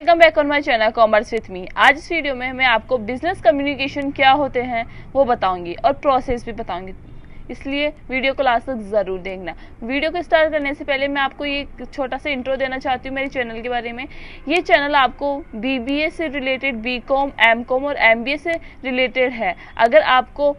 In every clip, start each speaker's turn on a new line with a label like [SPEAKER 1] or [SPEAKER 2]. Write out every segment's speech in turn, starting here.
[SPEAKER 1] Welcome back on my channel commerce with me. आज इस video में मैं आपको बिजनेस कम्युनिकेशन क्या होते हैं वो बताऊंगी और प्रोसेस भी बताऊंगी, इसलिए वीडियो को लास्ट तक जरूर देखना। वीडियो को स्टार्ट करने से पहले मैं आपको ये छोटा सा इंट्रो देना चाहती हूँ मेरे चैनल के बारे में। ये चैनल आपको बीबीए से रिलेटेड, बीकॉम, एमकॉम और एमबीए से रिलेटेड है। अगर आपको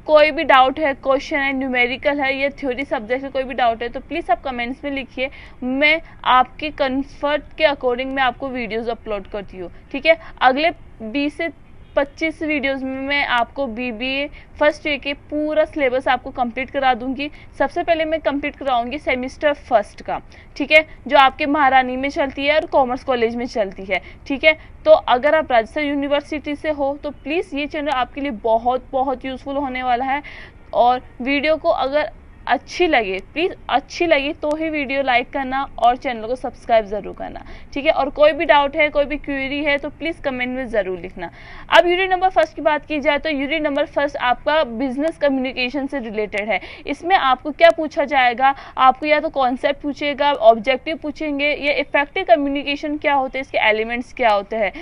[SPEAKER 1] कोई भी डाउट है, क्वेश्चन है, न्यूमेरिकल है या थ्योरी सब्जेक्ट से कोई भी डाउट है तो प्लीज़ आप कमेंट्स में लिखिए। मैं आपके कंफर्ट के अकॉर्डिंग मैं आपको वीडियोस अपलोड करती हूँ, ठीक है। अगले 20 से 25 वीडियोस में मैं आपको बीबीए फर्स्ट ईयर के पूरा सिलेबस आपको कंप्लीट करा दूंगी। सबसे पहले मैं कंप्लीट कराऊंगी सेमिस्टर फर्स्ट का, ठीक है, जो आपके महारानी में चलती है और कॉमर्स कॉलेज में चलती है, ठीक है। तो अगर आप राजस्थान यूनिवर्सिटी से हो तो प्लीज़ ये चैनल आपके लिए बहुत बहुत यूज़फुल होने वाला है। और वीडियो को अगर अच्छी लगे, प्लीज़ अच्छी लगी तो ही वीडियो लाइक करना और चैनल को सब्सक्राइब ज़रूर करना, ठीक है। और कोई भी डाउट है, कोई भी क्वेरी है तो प्लीज़ कमेंट में ज़रूर लिखना। अब यूनिट नंबर फर्स्ट की बात की जाए तो यूनिट नंबर फर्स्ट आपका बिजनेस कम्युनिकेशन से रिलेटेड है। इसमें आपको क्या पूछा जाएगा, आपको या तो कॉन्सेप्ट पूछेगा, ऑब्जेक्टिव पूछेंगे, या इफेक्टिव कम्युनिकेशन क्या होते हैं, इसके एलिमेंट्स क्या होते हैं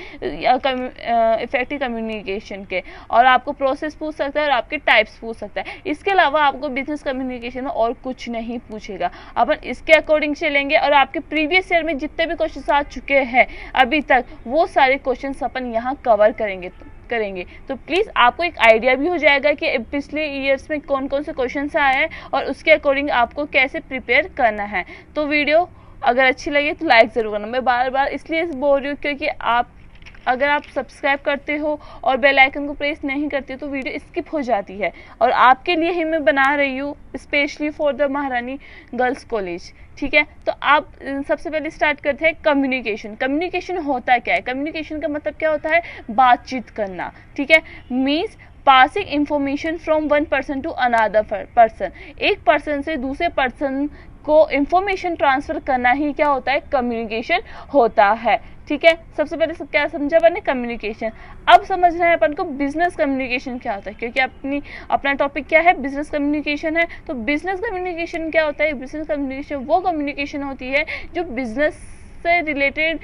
[SPEAKER 1] इफेक्टिव कम्युनिकेशन के, और आपको प्रोसेस पूछ सकता है और आपके टाइप्स पूछ सकता है। इसके अलावा आपको बिजनेस कम्युनिकेशन और कुछ नहीं पूछेगा। अपन इसके अकॉर्डिंग चलेंगे और आपके प्रीवियस ईयर में जितने भी क्वेश्चंस आ चुके हैं अभी तक वो सारे क्वेश्चंस अपन यहाँ कवर करेंगे। तो प्लीज़ आपको एक आइडिया भी हो जाएगा कि पिछले ईयर्स में कौन कौन से क्वेश्चंस आए हैं और उसके अकॉर्डिंग आपको कैसे प्रिपेयर करना है। तो वीडियो अगर अच्छी लगे तो लाइक ज़रूर करना। मैं बार बार इसलिए बोल रही हूँ क्योंकि अगर आप सब्सक्राइब करते हो और बेल आइकन को प्रेस नहीं करते हो तो वीडियो स्किप हो जाती है, और आपके लिए ही मैं बना रही हूँ स्पेशली फॉर द महारानी गर्ल्स कॉलेज, ठीक है। तो आप सबसे पहले स्टार्ट करते हैं कम्युनिकेशन। कम्युनिकेशन होता क्या है? कम्युनिकेशन का मतलब क्या होता है? बातचीत करना, ठीक है। Means passing information from one person to another person. एक पर्सन से दूसरे पर्सन को इंफॉर्मेशन ट्रांसफर करना ही क्या होता है? कम्युनिकेशन होता है, ठीक है। सबसे पहले क्या समझा अपन ने? कम्युनिकेशन। अब समझना है अपन को बिजनेस कम्युनिकेशन क्या होता है, क्योंकि अपना टॉपिक क्या है? बिजनेस कम्युनिकेशन है। तो बिजनेस कम्युनिकेशन क्या होता है? बिजनेस कम्युनिकेशन वो कम्युनिकेशन होती है जो बिजनेस से रिलेटेड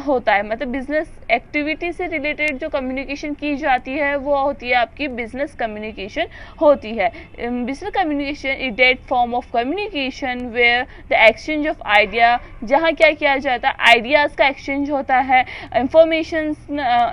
[SPEAKER 1] होता है, मतलब बिजनेस एक्टिविटी से रिलेटेड जो कम्युनिकेशन की जाती है वो होती है आपकी बिजनेस कम्युनिकेशन होती है। Business communication is that form of communication where the exchange of idea, जहाँ क्या किया जाता है? आइडियाज़ का एक्सचेंज होता है, इंफॉर्मेशन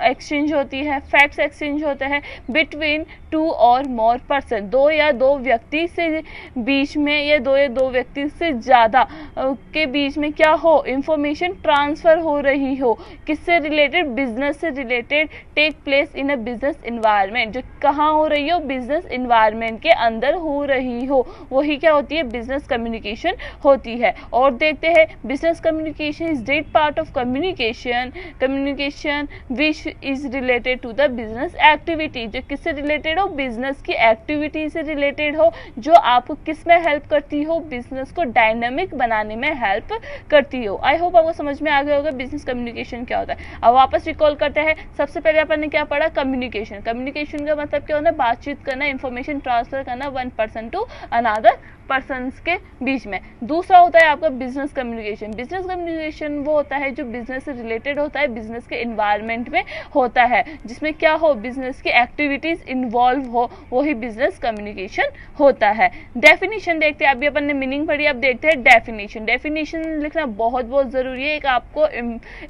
[SPEAKER 1] एक्सचेंज होती है, फैक्ट्स एक्सचेंज होता है बिटवीन टू और मोर पर्सन। दो या दो व्यक्ति से बीच में या दो व्यक्ति से ज़्यादा के बीच में क्या हो? इंफॉर्मेशन ट्रांसफर हो रही हो। किससे रिलेटेड? बिजनेस से related. Take place in a business environment, जो कहाँ हो रही हो? बिजनेस इन्वायरमेंट के अंदर हो रही हो, वही क्या होती है? बिजनेस कम्युनिकेशन होती है। और देखते हैं business communication is that part of communication which is related to the business activity, जो किससे रिलेटेड हो? बिजनेस की एक्टिविटी से रिलेटेड हो, जो आपको किस में हेल्प करती हो? बिजनेस को डायनामिक बनाने में हेल्प करती हो। आई होप आपको समझ में आ गया होगा बिजनेस कम्युनिकेशन क्या होता है। अब वापस रिकॉल करते हैं। सबसे पहले अपन ने क्या पढ़ा? कम्युनिकेशन। कम्युनिकेशन का मतलब क्या होता है? बातचीत करना, इंफॉर्मेशन ट्रांसफर करना one person to another persons के बीच में। दूसरा होता है आपका बिजनेस कम्युनिकेशन। बिजनेस कम्युनिकेशन वो होता है जो बिजनेस से रिलेटेड होता है, बिजनेस के इन्वायरमेंट में होता है, जिसमें क्या हो? बिजनेस की एक्टिविटीज इन्वॉल्व हो, वही बिजनेस कम्युनिकेशन होता है। डेफिनेशन देखते हैं। अभी अपन ने मीनिंग पढ़ी, अब देखते हैं डेफिनेशन। डेफिनेशन लिखना बहुत बहुत जरूरी है, एक आपको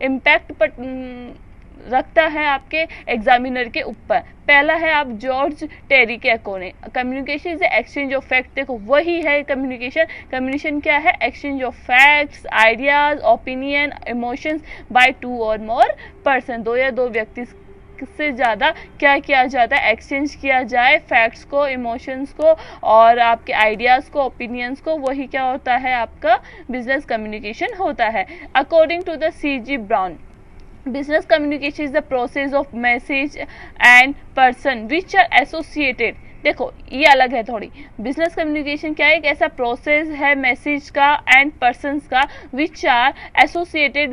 [SPEAKER 1] इम्पैक्ट रखता है आपके एग्जामिनर के ऊपर। पहला है आप जॉर्ज टेरी के according, communication is exchange of fact. देखो वही है कम्युनिकेशन। कम्युनिकेशन क्या है? Exchange of facts, ideas, opinion, emotions by two और मोर पर्सन। दो या दो व्यक्ति से ज़्यादा क्या किया जाता है? एक्सचेंज किया जाए फैक्ट्स को, इमोशंस को और आपके आइडियाज़ को, ओपिनियंस को, वही क्या होता है? आपका बिजनेस कम्युनिकेशन होता है। According to the C.G. Brown, business communication is the process of message and person which are associated। देखो ये अलग है थोड़ी। बिजनेस कम्युनिकेशन क्या है? एक ऐसा प्रोसेस है मैसेज का एंड पर्सन्स का which are associated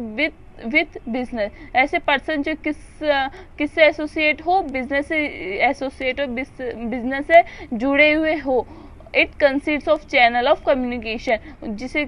[SPEAKER 1] with business. ऐसे पर्सन जो किससे एसोसिएट हो? बिजनेस से एसोसिएट हो, बिजनेस से जुड़े हुए हो। It consist of channel of communication, जिसे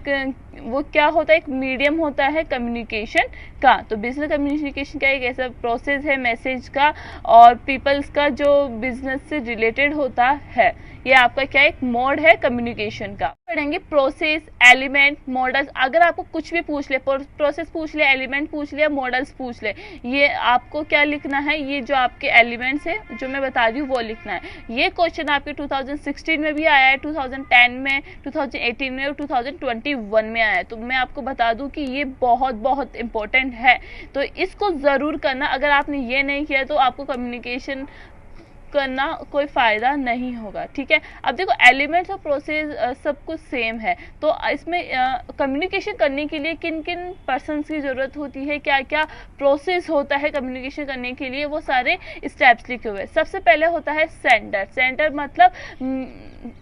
[SPEAKER 1] वो क्या होता है, एक मीडियम होता है कम्युनिकेशन का। तो बिजनेस कम्युनिकेशन का एक ऐसा प्रोसेस है मैसेज का और पीपल्स का जो बिजनेस से रिलेटेड होता है। ये आपका क्या एक मोड है कम्युनिकेशन का। पढ़ेंगे प्रोसेस, एलिमेंट, मॉडल्स। अगर आपको कुछ भी पूछ ले, प्रोसेस पूछ ले, एलिमेंट पूछ ले, मॉडल्स पूछ ले, ये आपको क्या लिखना है, ये जो आपके एलिमेंट्स है जो मैं बता रही हूँ वो लिखना है। ये क्वेश्चन आपके 2016 में भी आया है, 2010 में, 2018 में और 2021 में आया है। तो मैं आपको बता दूं कि ये बहुत बहुत इंपॉर्टेंट है, तो इसको ज़रूर करना। अगर आपने ये नहीं किया तो आपको कम्युनिकेशन करना कोई फ़ायदा नहीं होगा, ठीक है। अब देखो एलिमेंट्स और प्रोसेस सब कुछ सेम है, तो इसमें कम्युनिकेशन करने के लिए किन किन पर्सन्स की ज़रूरत होती है, क्या क्या प्रोसेस होता है कम्युनिकेशन करने के लिए, वो सारे स्टेप्स लिखे हुए हैं। सबसे पहले होता है सेंडर। सेंडर मतलब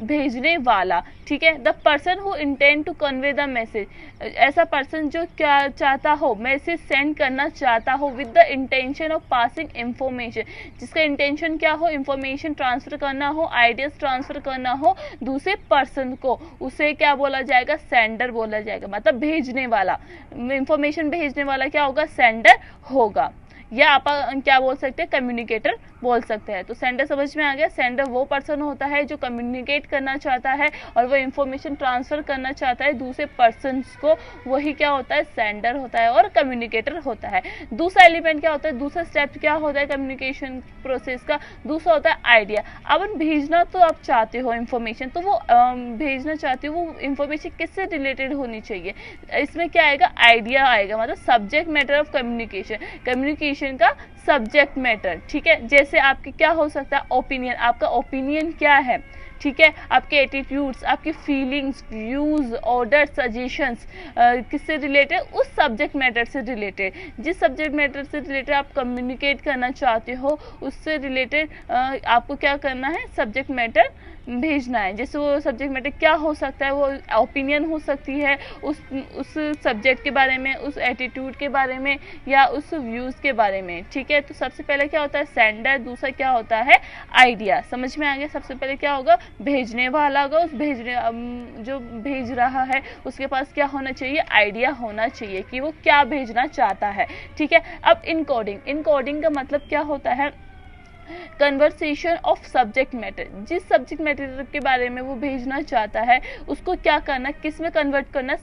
[SPEAKER 1] भेजने वाला, ठीक है। The person who intend to convey the message, ऐसा पर्सन जो क्या चाहता हो, मैसेज सेंड करना चाहता हो with the intention of passing information, जिसका इंटेंशन क्या हो, इंफॉर्मेशन ट्रांसफर करना हो, आइडियाज ट्रांसफर करना हो दूसरे पर्सन को, उसे क्या बोला जाएगा, सेंडर बोला जाएगा। मतलब भेजने वाला, इंफॉर्मेशन भेजने वाला क्या होगा, सेंडर होगा, या आप क्या बोल सकते हैं, कम्युनिकेटर बोल सकते हैं। तो सेंडर समझ में आ गया। सेंडर वो पर्सन होता है जो कम्युनिकेट करना चाहता है और वो इंफॉर्मेशन ट्रांसफर करना चाहता है दूसरे पर्सन्स को, वही क्या होता है, सेंडर होता है और कम्युनिकेटर होता है। दूसरा एलिमेंट क्या होता है, दूसरा स्टेप क्या होता है कम्युनिकेशन प्रोसेस का, दूसरा होता है आइडिया। अब भेजना तो आप चाहते हो इंफॉर्मेशन, तो वो भेजना चाहते हो वो इंफॉर्मेशन किससे रिलेटेड होनी चाहिए, इसमें क्या आएगा, आइडिया आएगा। मतलब subject matter of communication, communication का सब्जेक्ट मैटर, ठीक है। जैसे आपके क्या हो सकता है, ओपिनियन, आपका ओपिनियन क्या है, ठीक है। आपके एटीट्यूड्स, आपकी फीलिंग्स, व्यूज, ऑर्डर, सजेशंस किससे रिलेटेड, उस सब्जेक्ट मैटर से रिलेटेड। जिस सब्जेक्ट मैटर से रिलेटेड आप कम्युनिकेट करना चाहते हो उससे रिलेटेड आपको क्या करना है, सब्जेक्ट मैटर भेजना है। जैसे वो सब्जेक्ट मैटर क्या हो सकता है, वो ओपिनियन हो सकती है उस सब्जेक्ट के बारे में, उस एटीट्यूड के बारे में या उस व्यूज़ के बारे में, ठीक है। तो सबसे पहले क्या होता है, सेंडर, दूसरा क्या होता है, आइडिया। समझ में आ गया। सबसे पहले क्या होगा, भेजने वाला होगा, उस जो भेज रहा है उसके पास क्या होना चाहिए, आइडिया होना चाहिए कि वो क्या भेजना चाहता है, ठीक है। अब इनकोडिंग, इनकोडिंग का मतलब क्या होता है, कन्वर्सेशन ऑफ सब्जेक्ट मैटर। जिस सब्जेक्ट मैटर के बारे में वो भेजना चाहता है उसको क्या करना, किस में कन्वर्ट करना,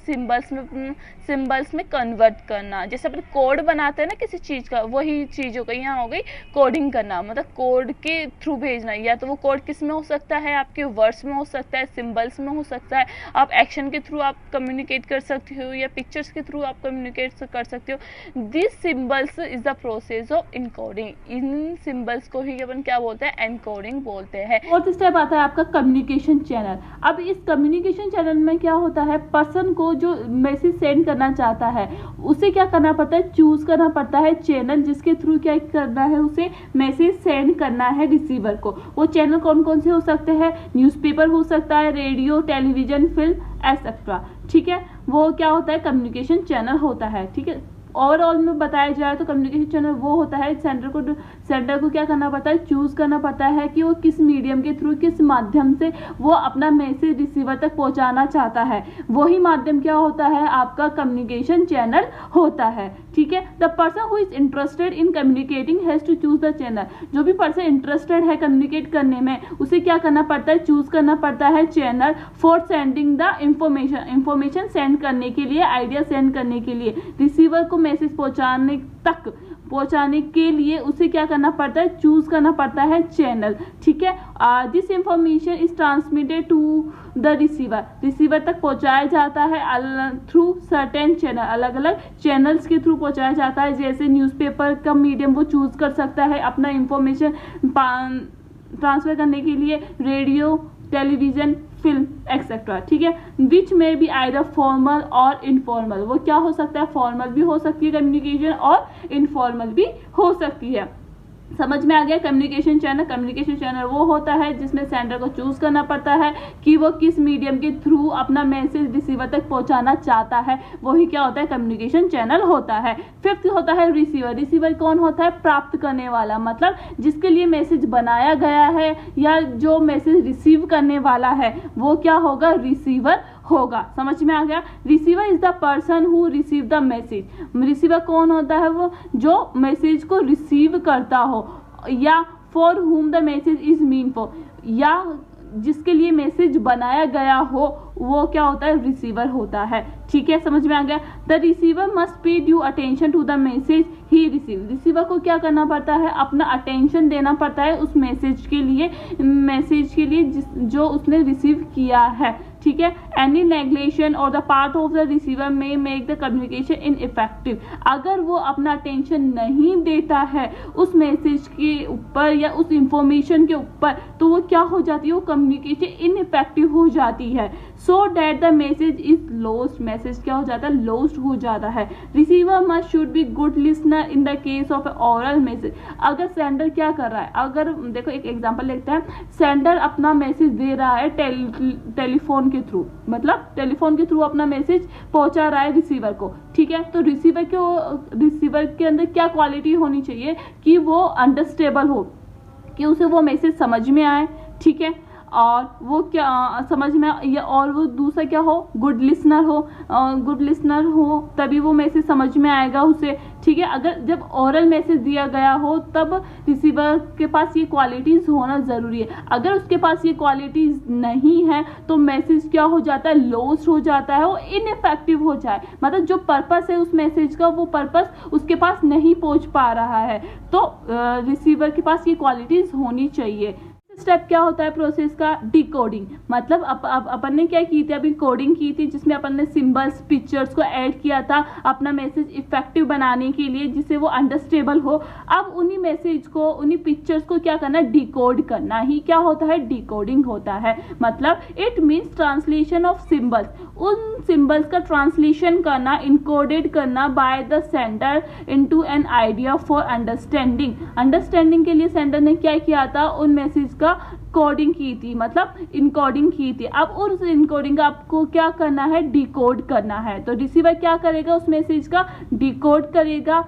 [SPEAKER 1] सिंबल्स में कन्वर्ट करना। जैसे अपन कोड बनाते हैं ना किसी चीज़ का, वही चीज़ हो गई, यहाँ हो गई कोडिंग करना, मतलब कोड के थ्रू भेजना। या तो वो कोड किस में हो सकता है, आपके वर्ड्स में हो सकता है, सिंबल्स में हो सकता है, आप एक्शन के थ्रू आप कम्युनिकेट कर सकते हो या पिक्चर्स के थ्रू आप कम्युनिकेट कर सकते हो। This symbols is the process of encoding. In symbols को ही अपन क्या बोलते हैं, एनकोडिंग बोलते हैं।
[SPEAKER 2] फोर्थ स्टेप आता है आपका कम्युनिकेशन चैनल। अब इस कम्युनिकेशन चैनल में क्या होता है, पर्सन को जो मैसेज सेंड करना चाहता है उसे क्या करना पड़ता है, चूज करना पड़ता है चैनल जिसके थ्रू क्या करना है, उसे मैसेज सेंड करना है रिसीवर को। वो चैनल कौन कौन से हो सकते हैं, न्यूज़पेपर हो सकता है, रेडियो, टेलीविजन, फिल्म एक्सेट्रा, ठीक है। वो क्या होता है, कम्युनिकेशन चैनल होता है, ठीक है। ओवरऑल में बताया जाए तो कम्युनिकेशन चैनल वो होता है, सेंडर को क्या करना पड़ता है, चूज करना पड़ता है कि वो किस मीडियम के थ्रू, किस माध्यम से वो अपना मैसेज रिसीवर तक पहुंचाना चाहता है। वही माध्यम क्या होता है, आपका कम्युनिकेशन चैनल होता है, ठीक है। The person who is interested in communicating has to choose the channel. जो भी पर्सन इंटरेस्टेड है कम्युनिकेट करने में उसे क्या करना पड़ता है, चूज करना पड़ता है channel for sending the information send करने के लिए, आइडिया सेंड करने के लिए, रिसीवर को मैसेज पहुंचाने के लिए उसे क्या करना पड़ता है, चूज करना पड़ता है चैनल, ठीक है। This information is transmitted to the receiver तक पहुंचाया जाता है थ्रू सर्टेन चैनल, अलग अलग चैनल्स के थ्रू पहुंचाया जाता है। जैसे न्यूज़पेपर का मीडियम वो चूज कर सकता है अपना इंफॉर्मेशन ट्रांसफर करने के लिए, रेडियो, टेलीविजन, फिल्म एक्सेट्रा, ठीक है। विच में बी आइदर फॉर्मल और इनफॉर्मल। वो क्या हो सकता है, फॉर्मल भी हो सकती है कम्युनिकेशन और इनफॉर्मल भी हो सकती है। समझ में आ गया। कम्युनिकेशन चैनल वो होता है जिसमें सेंडर को चूज करना पड़ता है कि वो किस मीडियम के थ्रू अपना मैसेज रिसीवर तक पहुंचाना चाहता है, वही क्या होता है, कम्युनिकेशन चैनल होता है। फिफ्थ होता है रिसीवर। रिसीवर कौन होता है, प्राप्त करने वाला, मतलब जिसके लिए मैसेज बनाया गया है या जो मैसेज रिसीव करने वाला है वो क्या होगा, रिसीवर होगा। समझ में आ गया। Receiver is the person who receive the message. Receiver कौन होता है? वो जो मैसेज को रिसीव करता हो, या for whom the message is mean for, या जिसके लिए मैसेज बनाया गया हो, वो क्या होता है? रिसीवर होता है। ठीक है, समझ में आ गया। The receiver must pay due attention to the message he receive. Receiver को क्या करना पड़ता है? अपना अटेंशन देना पड़ता है उस मैसेज के लिए जो उसने रिसीव किया है। ठीक है। एनी नेग्लेक्शन और the part of the receiver में मेक द कम्युनिकेशन इनइफेक्टिव। अगर वो अपना अटेंशन नहीं देता है उस मैसेज के ऊपर या उस इंफॉर्मेशन के ऊपर, तो वो क्या हो जाती है? वो कम्युनिकेशन इनइफेक्टिव हो जाती है। So that the message is lost. Message क्या हो जाता है? लॉस्ट हो जाता है। Receiver must should be good listener in the case of oral message. अगर सेंडर क्या कर रहा है, अगर देखो एक एग्जांपल लेते हैं, सेंडर अपना मैसेज दे रहा है टेलीफोन के थ्रू, मतलब टेलीफोन के थ्रू अपना मैसेज पहुंचा रहा है रिसीवर को। ठीक है, तो रिसीवर के अंदर क्या क्वालिटी होनी चाहिए? कि वो अंडरस्टेबल हो, कि उसे वो मैसेज समझ में आए। ठीक है, और वो क्या समझ में या, और वो दूसरा क्या हो? गुड लिसनर हो, तभी वो मैसेज समझ में आएगा उसे। ठीक है, अगर जब ओरल मैसेज दिया गया हो तब रिसीवर के पास ये क्वालिटीज होना जरूरी है। अगर उसके पास ये क्वालिटीज नहीं है तो मैसेज क्या हो जाता है? लॉस्ट हो जाता है, वो इनइफेक्टिव हो जाए, मतलब जो पर्पस है उस मैसेज का, वो पर्पस उसके पास नहीं पहुंच पा रहा है। तो रिसीवर के पास ये क्वालिटीज होनी चाहिए। स्टेप क्या होता है प्रोसेस का? डिकोडिंग। मतलब अपन ने क्या की थी? अभी कोडिंग की थी, जिसमें अपन ने सिंबल्स, पिक्चर्स को ऐड किया था अपना मैसेज इफेक्टिव बनाने के लिए, जिससे वो अंडरस्टेबल हो। अब उन्हीं मैसेज को, उन्हीं पिक्चर्स को क्या करना? डिकोड करना ही क्या होता है? डिकोडिंग होता है। मतलब it means translation of symbols. उन सिंबल्स का ट्रांसलेशन करना, इनकोडेड करना by the sender into an idea for understanding. Understanding के लिए सेंडर ने क्या किया था? उन मैसेज का कोडिंग की थी, मतलब इनकोडिंग की थी। अब उस इनकोडिंग का आपको क्या करना है? डिकोड करना है। तो रिसीवर क्या करेगा? उस मैसेज का डिकोड करेगा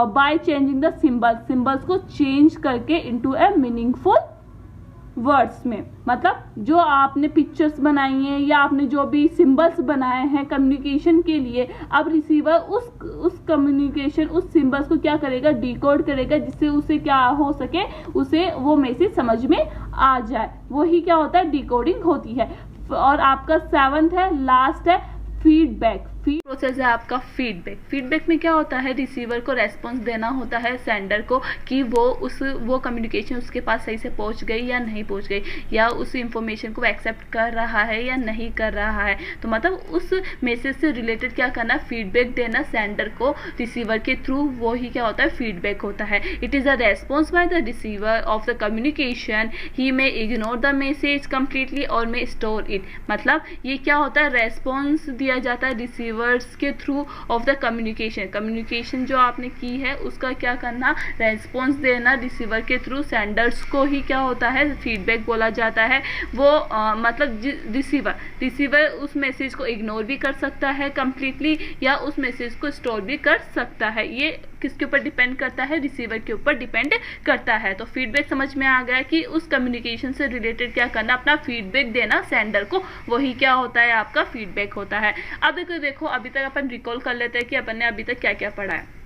[SPEAKER 2] बाय चेंजिंग द सिंबल्स को चेंज करके इनटू ए मीनिंगफुल वर्ड्स में। मतलब जो आपने पिक्चर्स बनाई हैं या आपने जो भी सिंबल्स बनाए हैं कम्युनिकेशन के लिए, अब रिसीवर उस कम्युनिकेशन, उस सिंबल्स को क्या करेगा? डिकोड करेगा, जिससे उसे क्या हो सके, उसे वो मैसेज समझ में आ जाए। वही क्या होता है? डिकोडिंग होती है। और आपका 7th है, लास्ट है, फीडबैक।
[SPEAKER 1] प्रोसेस है आपका फीडबैक में क्या होता है? रिसीवर को रेस्पॉन्स देना होता है सेंडर को कि वो कम्युनिकेशन उसके पास सही से पहुंच गई या नहीं पहुंच गई, या उस इंफॉर्मेशन को एक्सेप्ट कर रहा है या नहीं कर रहा है। तो मतलब उस मैसेज से रिलेटेड क्या करना? फीडबैक देना सेंडर को रिसीवर के थ्रू। वो ही क्या होता है? फीडबैक होता है। It is a response by the receiver of the communication. He may ignore the message completely और मे स्टोर इट। मतलब ये क्या होता है? रेस्पॉन्स दिया जाता है रिसीवर के थ्रू ऑफ द कम्युनिकेशन जो आपने की है उसका क्या करना? रेस्पॉन्स देना रिसीवर के थ्रू सेंडर्स को ही क्या होता है? फीडबैक बोला जाता है। वो मतलब रिसीवर उस मैसेज को इग्नोर भी कर सकता है कंप्लीटली, या उस मैसेज को स्टोर भी कर सकता है। ये किसके ऊपर डिपेंड करता है? रिसीवर के ऊपर डिपेंड करता है। तो फीडबैक समझ में आ गया कि उस कम्युनिकेशन से रिलेटेड क्या करना? अपना फीडबैक देना सेंडर को। वही क्या होता है? आपका फीडबैक होता है। अब देखो अभी तक अपन रिकॉल कर लेते हैं कि अपन ने अभी तक क्या क्या पढ़ा है।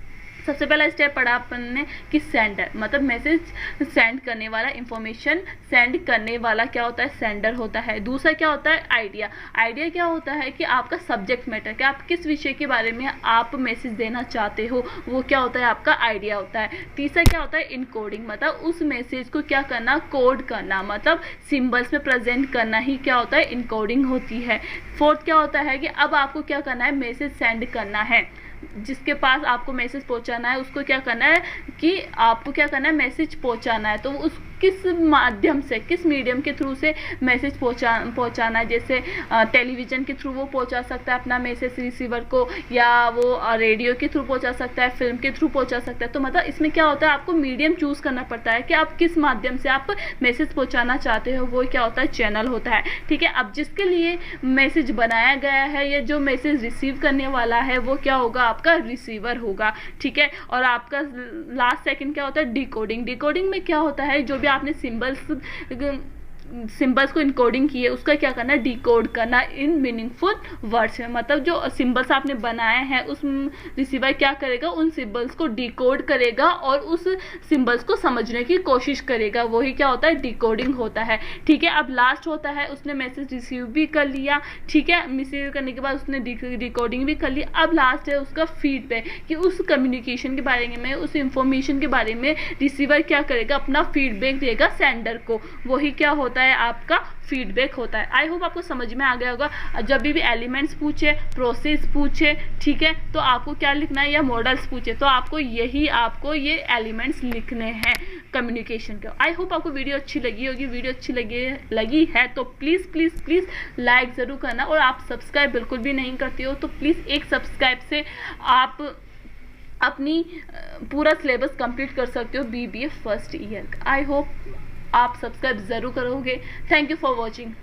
[SPEAKER 1] सबसे पहला स्टेप पढ़ा अपन ने कि सेंडर, मतलब मैसेज सेंड करने वाला, इंफॉर्मेशन सेंड करने वाला क्या होता है? सेंडर होता है। दूसरा क्या होता है? आइडिया क्या होता है? कि आपका सब्जेक्ट मैटर, कि आप किस विषय के बारे में आप मैसेज देना चाहते हो, वो क्या होता है? आपका आइडिया होता है। तीसरा क्या होता है? इनकोडिंग, मतलब उस मैसेज को क्या करना? कोड करना, मतलब सिंबल्स में प्रेजेंट करना ही क्या होता है? इनकोडिंग होती है। फोर्थ क्या होता है? कि अब आपको क्या करना है? मैसेज सेंड करना है। जिसके पास आपको मैसेज पहुंचाना है उसको क्या करना है? कि आपको क्या करना है? मैसेज पहुंचाना है। तो उस किस माध्यम से, किस मीडियम के थ्रू से मैसेज पहुंचाना है? जैसे टेलीविज़न के थ्रू वो पहुंचा सकता है अपना मैसेज रिसीवर को, या वो रेडियो के थ्रू पहुंचा सकता है, फिल्म के थ्रू पहुंचा सकता है। तो मतलब इसमें क्या होता है? आपको मीडियम चूज करना पड़ता है कि आप किस माध्यम से आप मैसेज पहुंचाना चाहते हो। वो क्या होता है? चैनल होता है। ठीक है, अब जिसके लिए मैसेज बनाया गया है या जो मैसेज रिसीव करने वाला है वो क्या होगा? आपका रिसीवर होगा। ठीक है, और आपका लास्ट सेकंड क्या होता है? डिकोडिंग में क्या होता है? जो भी आपने सिंबल्स
[SPEAKER 2] सिंबल्स को इनकोडिंग की है उसका क्या करना है, डिकोड करना इन मीनिंगफुल वर्ड्स में। मतलब जो सिंबल्स आपने बनाए हैं उस रिसीवर क्या करेगा, उन सिंबल्स को डिकोड करेगा और उस सिंबल्स को समझने की कोशिश करेगा, वही क्या होता है, डिकोडिंग होता है। ठीक है, अब लास्ट होता है उसने मैसेज रिसीव भी कर लिया, ठीक है, रिसीव करने के बाद उसने डिकोडिंग भी कर ली। अब लास्ट है उसका फीडबैक, कि उस कम्युनिकेशन के बारे में, उस इंफॉर्मेशन के बारे में रिसीवर क्या करेगा, अपना फीडबैक देगा सेंडर को, वही क्या होता है, आपका फीडबैक होता है। आई होप आपको समझ में आ गया होगा। जब भी एलिमेंट्स पूछे, प्रोसेस पूछे, ठीक है, तो आपको क्या लिखना है, या मॉडल्स पूछे तो आपको ये एलिमेंट्स लिखने हैं कम्युनिकेशन के। आई होप आपको वीडियो अच्छी लगी होगी। वीडियो अच्छी लगी है तो प्लीज़ प्लीज़ प्लीज़ लाइक ज़रूर करना, और आप सब्सक्राइब बिल्कुल भी नहीं करते हो तो प्लीज़ एक सब्सक्राइब से आप अपनी पूरा सिलेबस कंप्लीट कर सकते हो BBA first year. I hope आप सब्सक्राइब ज़रूर करोगे। Thank you for watching.